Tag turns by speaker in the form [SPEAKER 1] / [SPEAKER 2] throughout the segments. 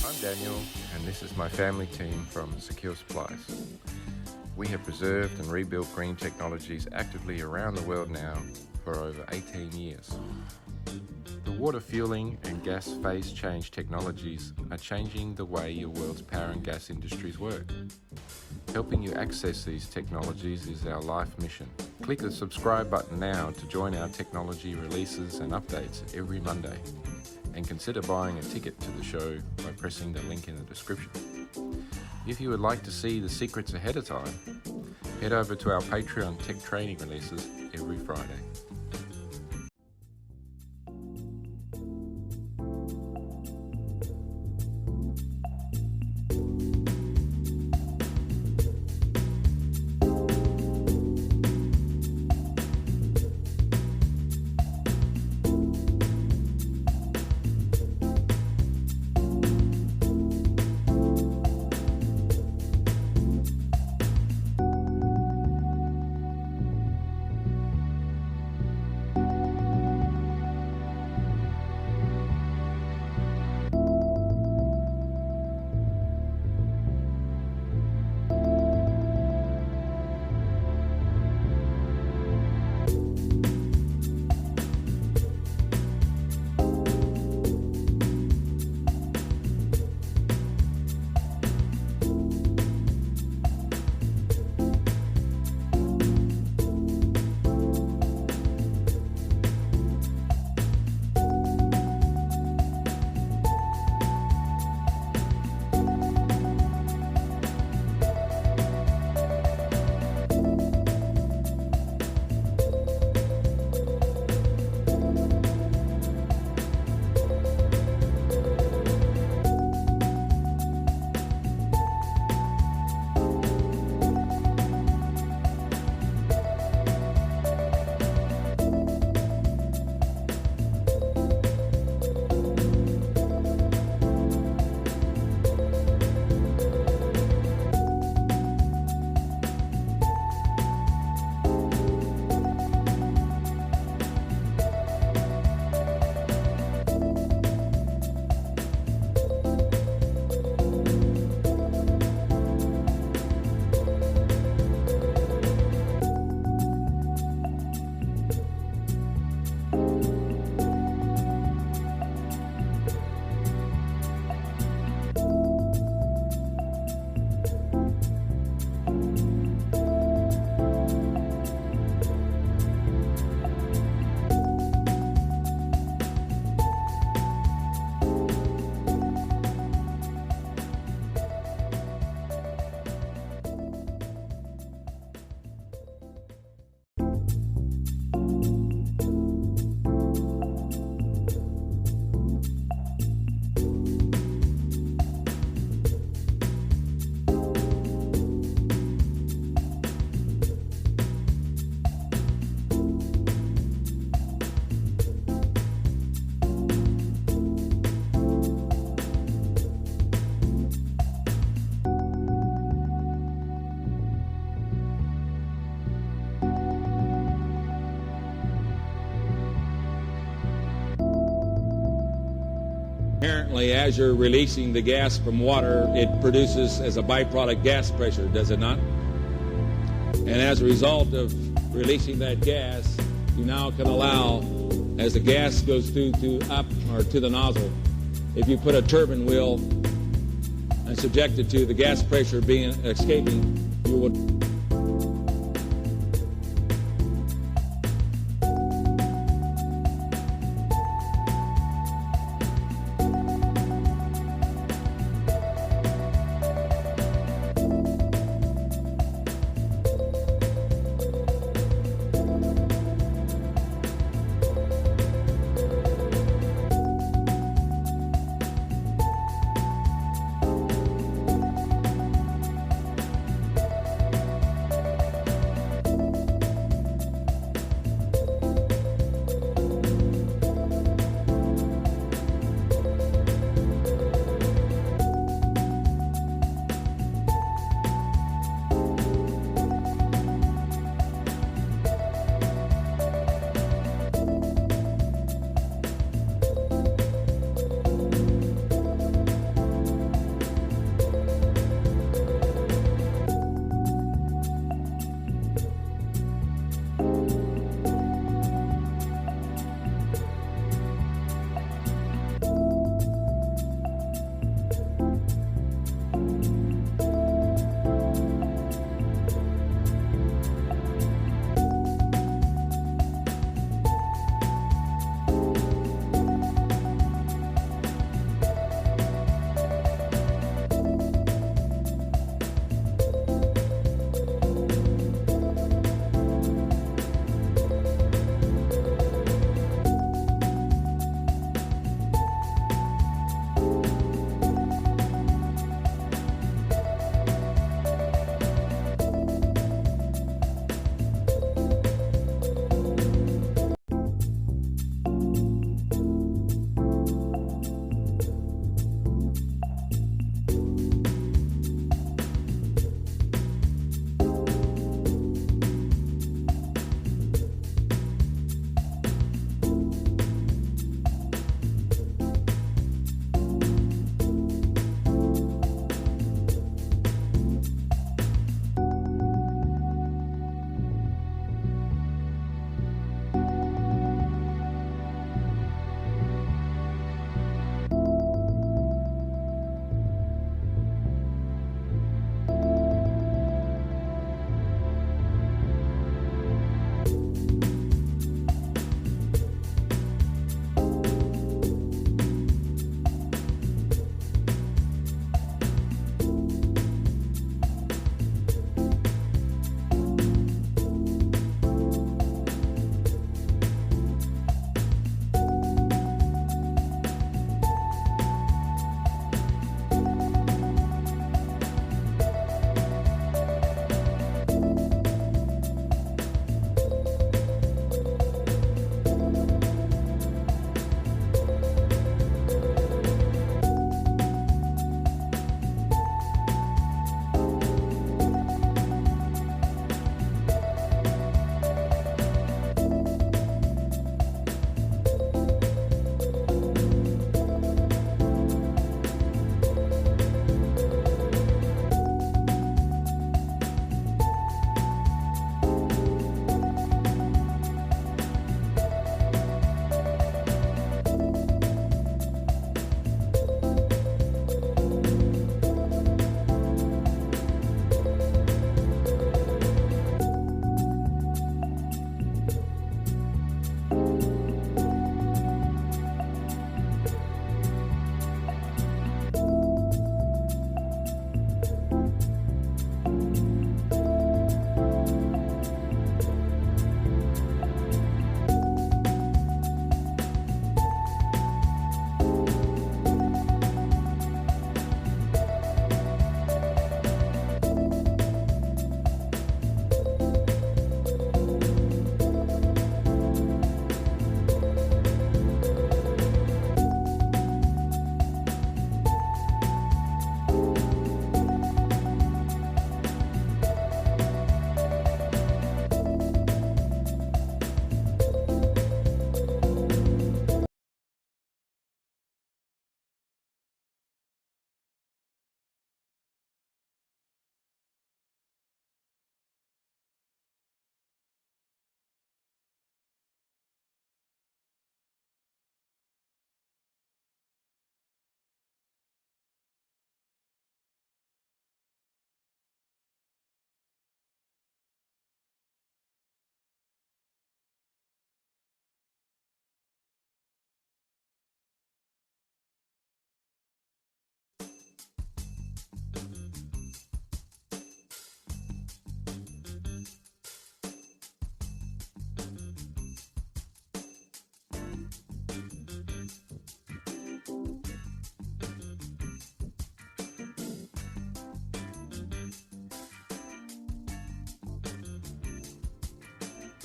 [SPEAKER 1] I'm Daniel, and this is my family team from Secure Supplies. We have preserved and rebuilt green technologies actively around the world now for over 18 years. The water fueling and gas phase change technologies are changing the way your world's power and gas industries work. Helping you access these technologies is our life mission. Click the subscribe button now to join our technology releases and updates every Monday. And consider buying a ticket to the show by pressing the link in the description. If you would like to see the secrets ahead of time, head over to our Patreon tech training releases every Friday.
[SPEAKER 2] Apparently, as you're releasing the gas from water, it produces as a byproduct gas pressure, does it not? And as a result of releasing that gas, you now can allow, as the gas goes through to up or to the nozzle, if you put a turbine wheel and subject it to the gas pressure being escaping, you would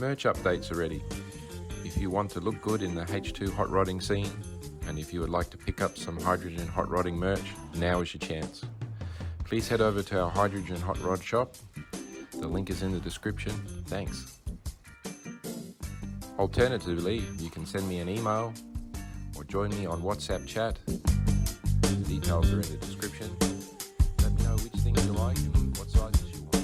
[SPEAKER 1] Merch updates are ready. If you want to look good in the H2 hot rodding scene, and if you would like to pick up some hydrogen hot rodding merch, now is your chance. Please head over to our hydrogen hot rod shop. The link is in the description. Thanks. Alternatively, you can send me an email or join me on WhatsApp chat. The details are in the description. Let me know which things you like and what sizes you want.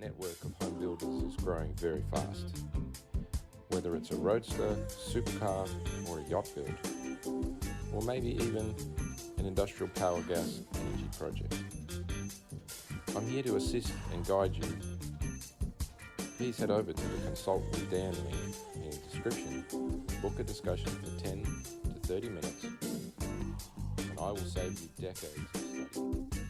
[SPEAKER 1] Network of home builders is growing very fast. Whether it's a roadster, supercar, or a yacht build, or maybe even an industrial power gas energy project. I'm here to assist and guide you. Please head over to the Consult with Dan link in the description, book a discussion for 10 to 30 minutes, and I will save you decades of study.